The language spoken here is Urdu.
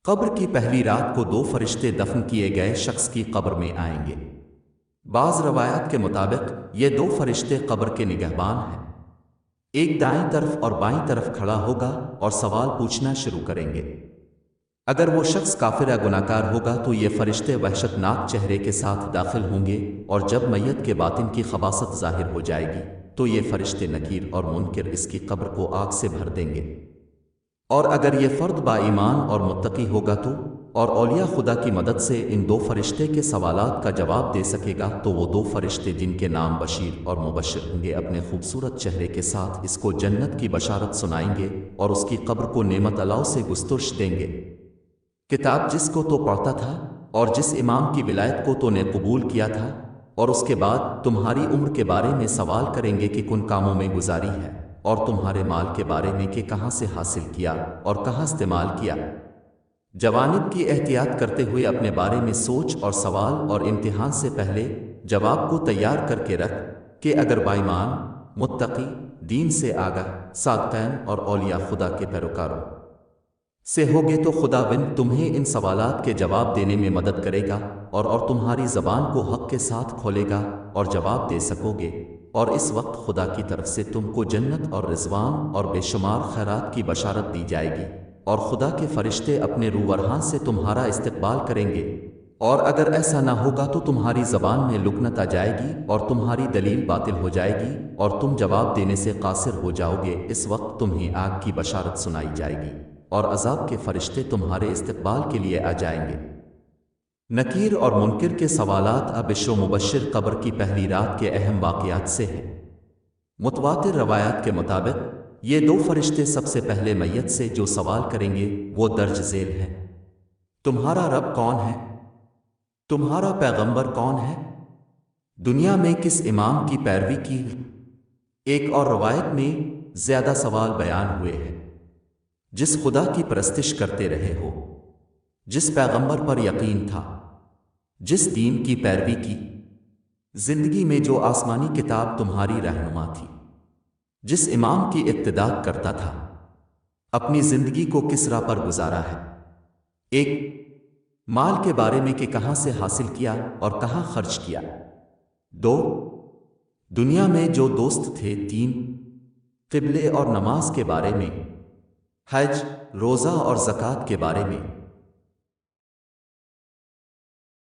قبر کی پہلی رات کو دو فرشتے دفن کیے گئے شخص کی قبر میں آئیں گے۔ بعض روایات کے مطابق یہ دو فرشتے قبر کے نگہبان ہیں۔ ایک دائیں طرف اور بائیں طرف کھڑا ہوگا اور سوال پوچھنا شروع کریں گے۔ اگر وہ شخص کافر یا گناہگار ہوگا تو یہ فرشتے وحشت ناک چہرے کے ساتھ داخل ہوں گے، اور جب میت کے باطن کی خباثت ظاہر ہو جائے گی تو یہ فرشتے نکیر اور منکر اس کی قبر کو آگ سے بھر دیں گے۔ اور اگر یہ فرد با ایمان اور متقی ہوگا تو اور اولیاء خدا کی مدد سے ان دو فرشتے کے سوالات کا جواب دے سکے گا تو وہ دو فرشتے جن کے نام بشیر اور مبشر ہوں گے اپنے خوبصورت چہرے کے ساتھ اس کو جنت کی بشارت سنائیں گے اور اس کی قبر کو نعمت اللہ سے گسترش دیں گے۔ کتاب جس کو تو پڑھتا تھا اور جس امام کی ولایت کو تو نے قبول کیا تھا، اور اس کے بعد تمہاری عمر کے بارے میں سوال کریں گے کہ کن کاموں میں گزاری ہے، اور تمہارے مال کے بارے میں کہ کہاں سے حاصل کیا اور کہاں استعمال کیا۔ جوانب کی احتیاط کرتے ہوئے اپنے بارے میں سوچ اور سوال اور امتحان سے پہلے جواب کو تیار کر کے رکھ کہ اگر بائیمان، متقی، دین سے آگاہ، صادقین اور اولیاء خدا کے پیروکاروں سے ہوگے تو خداوند تمہیں ان سوالات کے جواب دینے میں مدد کرے گا اور تمہاری زبان کو حق کے ساتھ کھولے گا اور جواب دے سکو گے، اور اس وقت خدا کی طرف سے تم کو جنت اور رضوان اور بے شمار خیرات کی بشارت دی جائے گی، اور خدا کے فرشتے اپنے روح سے تمہارا استقبال کریں گے۔ اور اگر ایسا نہ ہوگا تو تمہاری زبان میں لکنت آ جائے گی اور تمہاری دلیل باطل ہو جائے گی اور تم جواب دینے سے قاصر ہو جاؤ گے۔ اس وقت تمہیں آگ کی بشارت سنائی جائے گی اور عذاب کے فرشتے تمہارے استقبال کے لیے آ جائیں گے۔ نکیر اور منکر کے سوالات بشر و مبشر قبر کی پہلی رات کے اہم واقعات سے ہیں۔ متواتر روایات کے مطابق یہ دو فرشتے سب سے پہلے میت سے جو سوال کریں گے وہ درج ذیل ہیں: تمہارا رب کون ہے؟ تمہارا پیغمبر کون ہے؟ دنیا میں کس امام کی پیروی کی؟ ایک اور روایت میں زیادہ سوال بیان ہوئے ہیں: جس خدا کی پرستش کرتے رہے ہو، جس پیغمبر پر یقین تھا، جس دین کی پیروی کی، زندگی میں جو آسمانی کتاب تمہاری رہنما تھی، جس امام کی اقتداء کرتا تھا، اپنی زندگی کو کس راہ پر گزارا ہے؟ ایک، مال کے بارے میں کہ کہاں سے حاصل کیا اور کہاں خرچ کیا۔ دو، دنیا میں جو دوست تھے۔ تین، قبلے اور نماز کے بارے میں، حج، روزہ اور زکوٰۃ کے بارے میں۔